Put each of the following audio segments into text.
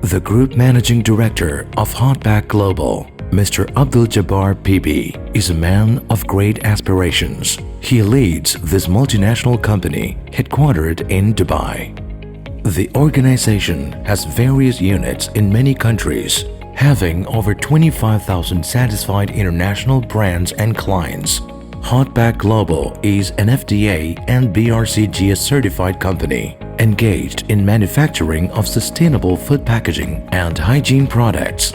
The Group Managing Director of HOTPACK Global, Mr. ABDUL JABBAR PB, is a man of great aspirations. He leads this multinational company headquartered in Dubai. The organization has various units in many countries, having over 25,000 satisfied international brands and clients. HOTPACK Global is an FDA and BRCGS certified company engaged in manufacturing of sustainable food packaging and hygiene products.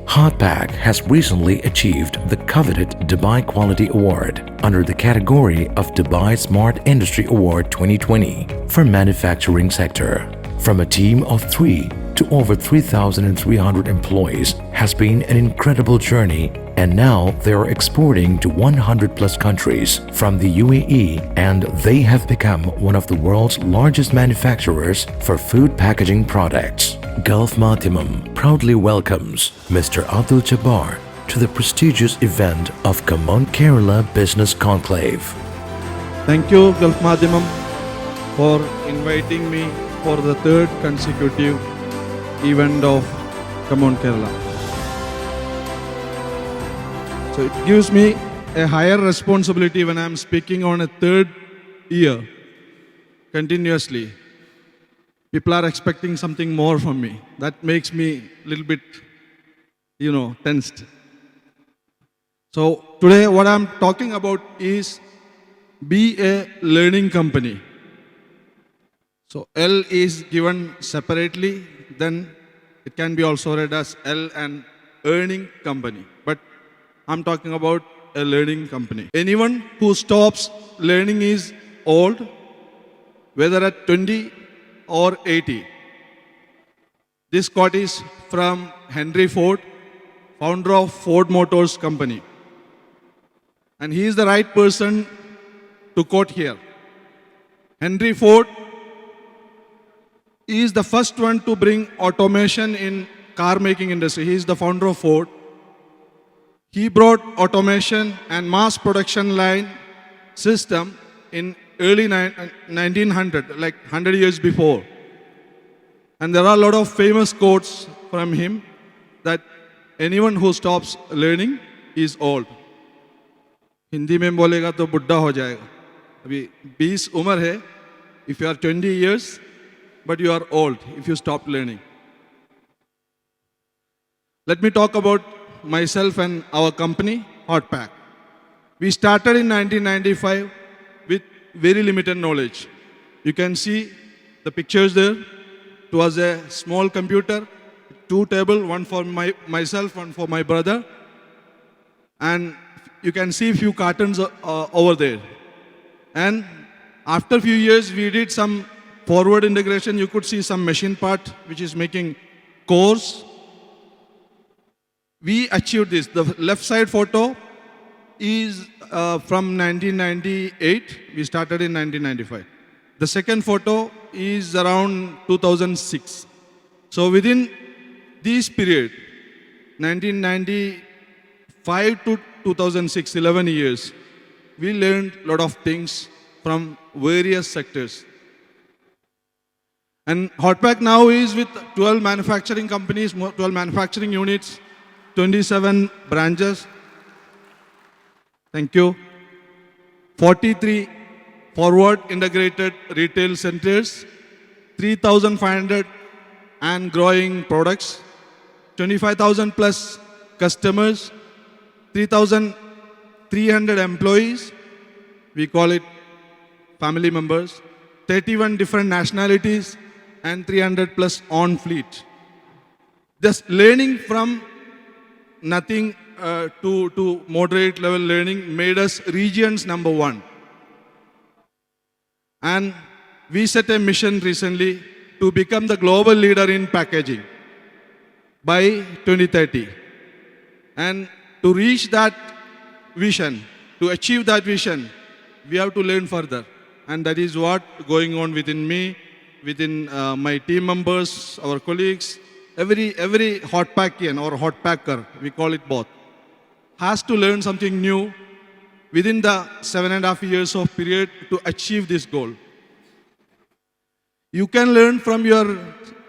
HOTPACK has recently achieved the coveted Dubai Quality Award under the category of Dubai Smart Industry Award 2020 for manufacturing sector. From a team of 3 to over 3,300 employees has been an incredible journey, and now they are exporting to 100 plus countries from the UAE, and they have become one of the world's largest manufacturers for food packaging products. Gulf Madhyamam proudly welcomes Mr. ABDUL JABBAR to the prestigious event of Common Kerala Business Conclave. Thank you, Gulf Madhyamam, for inviting me for the third consecutive event of Common Kerala. So it gives me a higher responsibility when I am speaking on a third year continuously. People are expecting something more from me. That makes me a little bit, tensed. So today what I'm talking about is be a learning company. So L is given separately, then it can be also read as L and earning company. But I'm talking about a learning company. Anyone who stops learning is old, whether at 20 or 80. This quote is from Henry Ford, founder of Ford Motors Company. And he is the right person to quote here. Henry Ford is the first one to bring automation in car making industry. He is the founder of Ford. He brought automation and mass production line system in early 1900, like 100 years before. And there are a lot of famous quotes from him that anyone who stops learning is old. Hindi में बोलेगा तो बुढ़ा हो जाएगा. अभी 20 उम्र है. If you are 20 years, but you are old if you stop learning. Let me talk about myself and our company, HOTPACK. We started in 1995 with very limited knowledge. You can see the pictures there. It was a small computer, 2 tables, one for myself, one for my brother. And you can see a few cartons over there. And after a few years, we did some forward integration. You could see some machine part which is making cores. We achieved this. The left side photo is from 1998. We started in 1995. The second photo is around 2006. So within this period, 1995 to 2006, 11 years, we learned a lot of things from various sectors. And HOTPACK now is with 12 manufacturing companies, 12 manufacturing units, 27 branches. Thank you. 43 forward integrated retail centers, 3,500 and growing products, 25,000 plus customers, 3,300 employees, we call it family members, 31 different nationalities, and 300 plus on fleet. Just learning from nothing to moderate level learning made us regions number 1. And we set a mission recently to become the global leader in packaging by 2030. And to reach that vision, to achieve that vision, we have to learn further. And that is what going on within me, within my team members, our colleagues. Every HOTPACkian or HOTPACker, we call it both, has to learn something new within the 7.5 years of period to achieve this goal. You can learn from your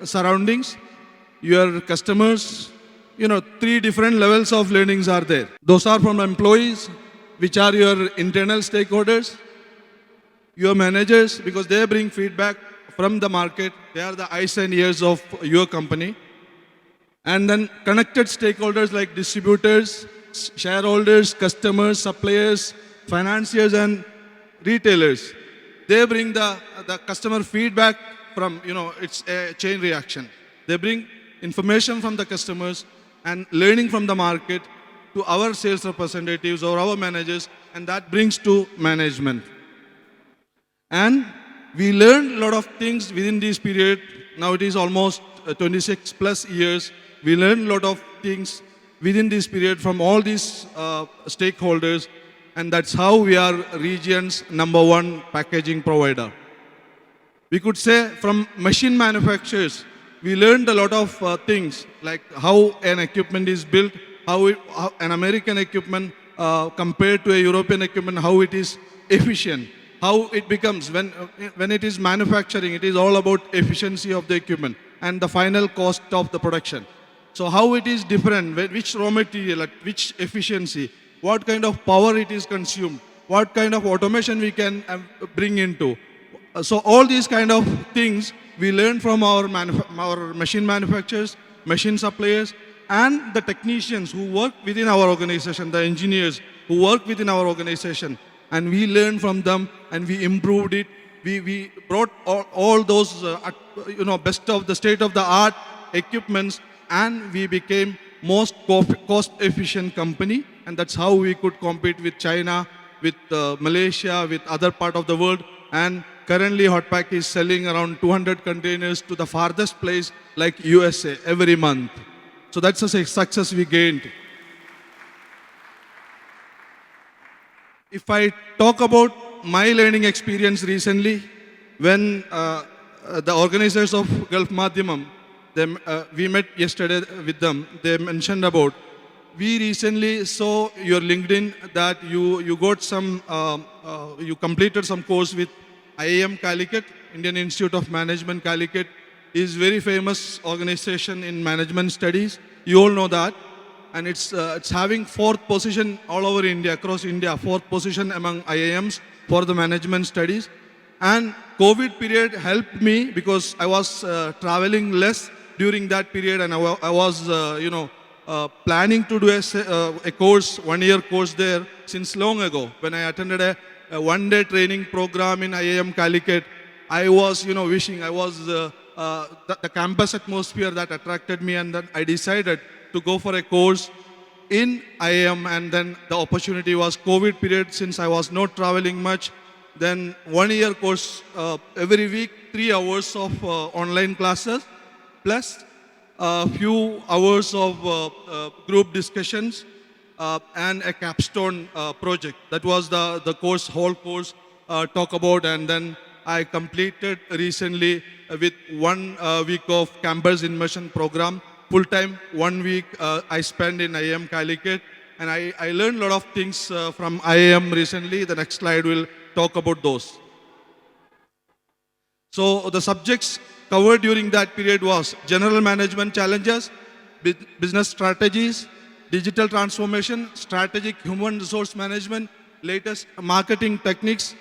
surroundings. your customers, three different levels of learnings are there. Those are from employees, which are your internal stakeholders, your managers, because they bring feedback from the market. They are the eyes and ears of your company. And then connected stakeholders like distributors, shareholders, customers, suppliers, financiers, and retailers. They bring the customer feedback from, it's a chain reaction. They bring information from the customers and learning from the market to our sales representatives or our managers, and that brings to management. And we learned a lot of things within this period. Now it is almost 26 plus years. We learned a lot of things within this period from all these stakeholders, and that's how we are region's #1 packaging provider. We could say from machine manufacturers, we learned a lot of things like how an equipment is built, how an American equipment compared to a European equipment, how it is efficient, how it becomes when it is manufacturing, it is all about efficiency of the equipment and the final cost of the production. So how it is different, which raw material, which efficiency, what kind of power it is consumed, what kind of automation we can bring into. So all these kind of things we learn from our machine manufacturers, machine suppliers, and the technicians who work within our organization, the engineers who work within our organization. And we learned from them and we improved it. We brought all those best of the state of the art equipments, and we became most cost efficient company. And that's how we could compete with China, with Malaysia, with other part of the world. And currently HOTPACK is selling around 200 containers to the farthest place like USA every month. So that's a success we gained. If I talk about my learning experience recently, when the organizers of Gulf Madhyamam, we met yesterday with them, they mentioned about, we recently saw your LinkedIn that you got some, you completed some course with IIM Calicut, Indian Institute of Management Calicut, is very famous organization in management studies. You all know that. And it's having 4th position all over India, across India, 4th position among IIMs for the management studies. And COVID period helped me because I was traveling less during that period, and I was, planning to do a course, 1-year course there since long ago. When I attended a 1-day training program in IIM Calicut, I was, wishing I was the campus atmosphere that attracted me, and then I decided to go for a course in IIM, and then the opportunity was COVID period since I was not traveling much. Then 1-year course, every week, 3 hours of online classes, plus a few hours of group discussions and a capstone project. That was the course, whole course talk about, and then I completed recently with 1 week of campus immersion program. Full-time, 1 week I spent in IIM Calicut, and I learned a lot of things from IIM recently. The next slide will talk about those. So the subjects covered during that period was general management challenges, business strategies, digital transformation, strategic human resource management, latest marketing techniques,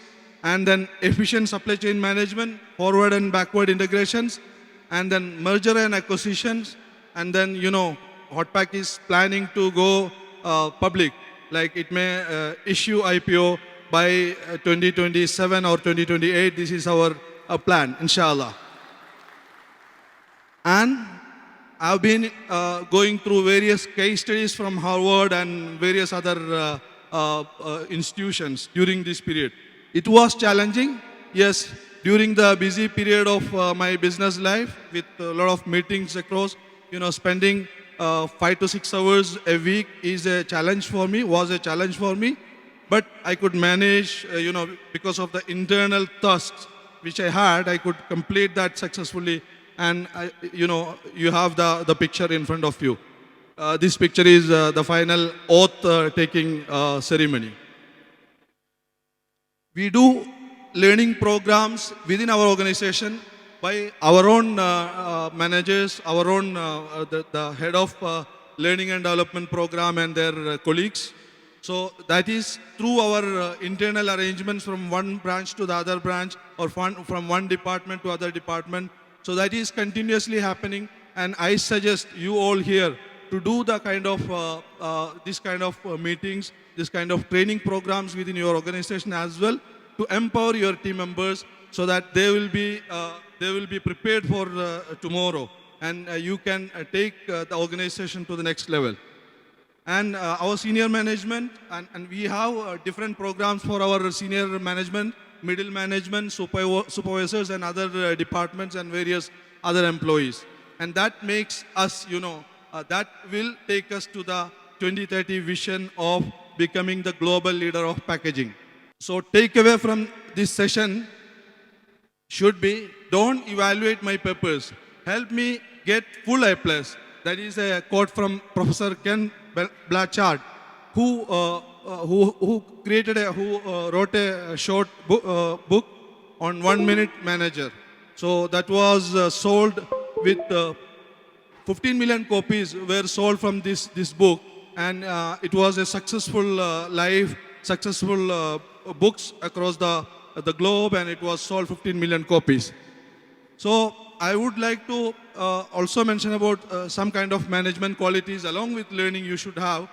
and then efficient supply chain management, forward and backward integrations, and then merger and acquisitions. And then, HOTPACK is planning to go public, like it may issue IPO by 2027 or 2028. This is our plan, inshallah. And I've been going through various case studies from Harvard and various other institutions during this period. It was challenging, yes, during the busy period of my business life with a lot of meetings across, spending 5 to 6 hours a week is a challenge for me, was a challenge for me. But I could manage, because of the internal tasks which I had, I could complete that successfully. And, you have the picture in front of you. This picture is the final oath taking ceremony. We do learning programs within our organization by our own managers, our own the head of learning and development program and their colleagues. So that is through our internal arrangements from one branch to the other branch or from one department to other department. So that is continuously happening, and I suggest you all here to do the kind of this kind of meetings, this kind of training programs within your organization as well, to empower your team members so that they will be prepared for tomorrow, and you can take the organization to the next level. And our senior management, and we have different programs for our senior management, middle management, supervisors and other departments and various other employees. And that makes us, that will take us to the 2030 vision of becoming the global leader of packaging. So takeaway from this session should be, don't evaluate my papers. Help me get full A+. That is a quote from Professor Ken Blanchard, who wrote a short book on 1 Minute Manager. So that was sold with 15 million copies were sold from this book, and it was a successful successful books across the globe, and it was sold 15 million copies. So I would like to also mention about some kind of management qualities along with learning you should have.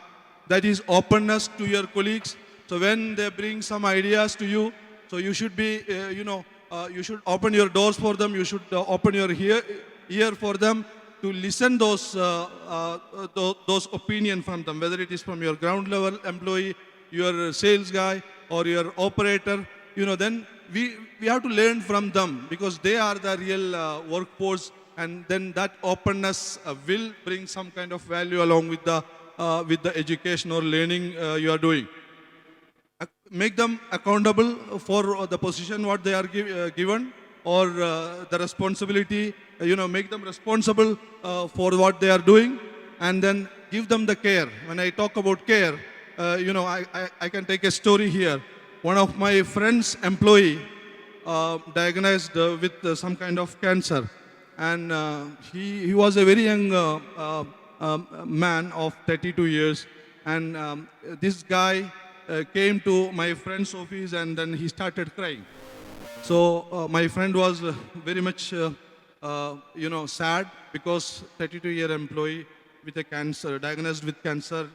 That is openness to your colleagues. So when they bring some ideas to you, so you should be, you should open your doors for them. You should open your ear for them to listen those opinion from them, whether it is from your ground level employee, your sales guy, or your operator. Then we have to learn from them, because they are the real workforce, and then that openness will bring some kind of value along with the education or learning you are doing. Make them accountable for the position what they are given, or the responsibility, make them responsible for what they are doing, and then give them the care. When I talk about care, I can take a story here. One of my friend's employee diagnosed with some kind of cancer, and he was a very young man of 32 years, and this guy came to my friend's office, and then he started crying. So my friend was very much sad, because 32-year employee with a cancer, diagnosed with cancer,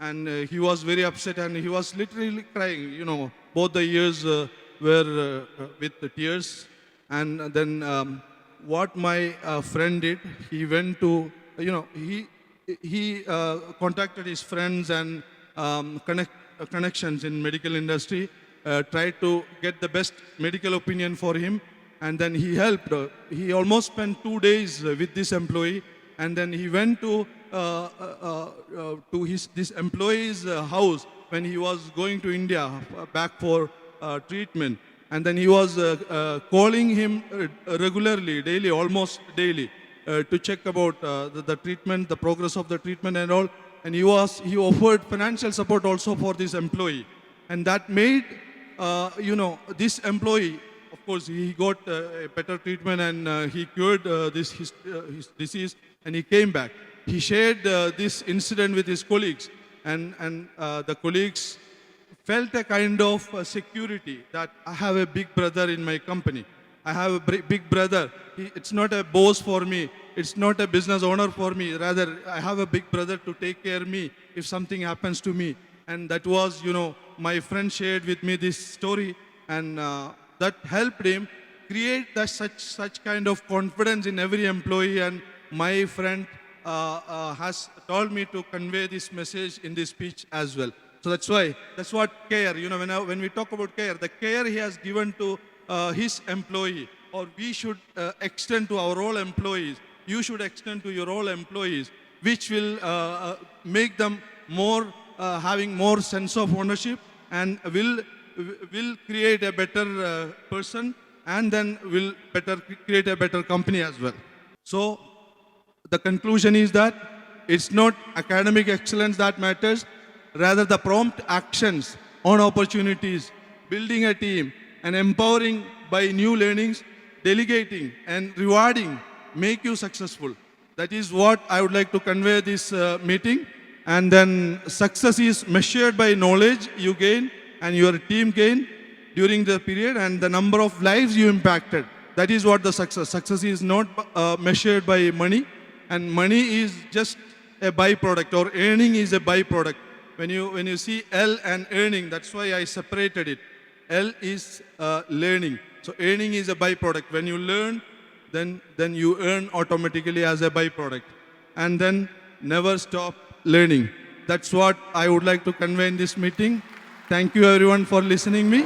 and he was very upset, and he was literally crying. Both the ears were with the tears. And then what my friend did, he went to, he contacted his friends and connections in medical industry, tried to get the best medical opinion for him, and then he helped. He almost spent 2 days with this employee, and then he went to this employee's house when he was going to India back for treatment. And then he was calling him regularly, daily, almost daily, to check about the treatment, the progress of the treatment and all. And he offered financial support also for this employee. And that made, this employee, of course, he got a better treatment, and he cured his disease, and he came back. He shared this incident with his colleagues, and the colleagues felt a kind of security that I have a big brother in my company. I have a big brother. It's not a boss for me. It's not a business owner for me. Rather, I have a big brother to take care of me if something happens to me. And that was, my friend shared with me this story, and that helped him create such kind of confidence in every employee. And my friend has told me to convey this message in this speech as well. So that's what care, when we talk about care, the care he has given to his employee, or we should extend to our all employees. You should extend to your all employees, which will make them more, having more sense of ownership, and will create a better person, and then will create a better company as well. So the conclusion is that it's not academic excellence that matters, rather the prompt actions on opportunities, building a team, and empowering by new learnings. delegating, and rewarding make you successful. That is what I would like to convey this meeting. And then success is measured by knowledge you gain and your team gain during the period, and the number of lives you impacted. That is what the success. Success is not measured by money, and money is just a byproduct, or earning is a byproduct. When you see L and earning, that's why I separated it. L is learning. So earning is a byproduct. When you learn, then you earn automatically as a byproduct. And then never stop learning. That's what I would like to convey in this meeting. Thank you everyone for listening me.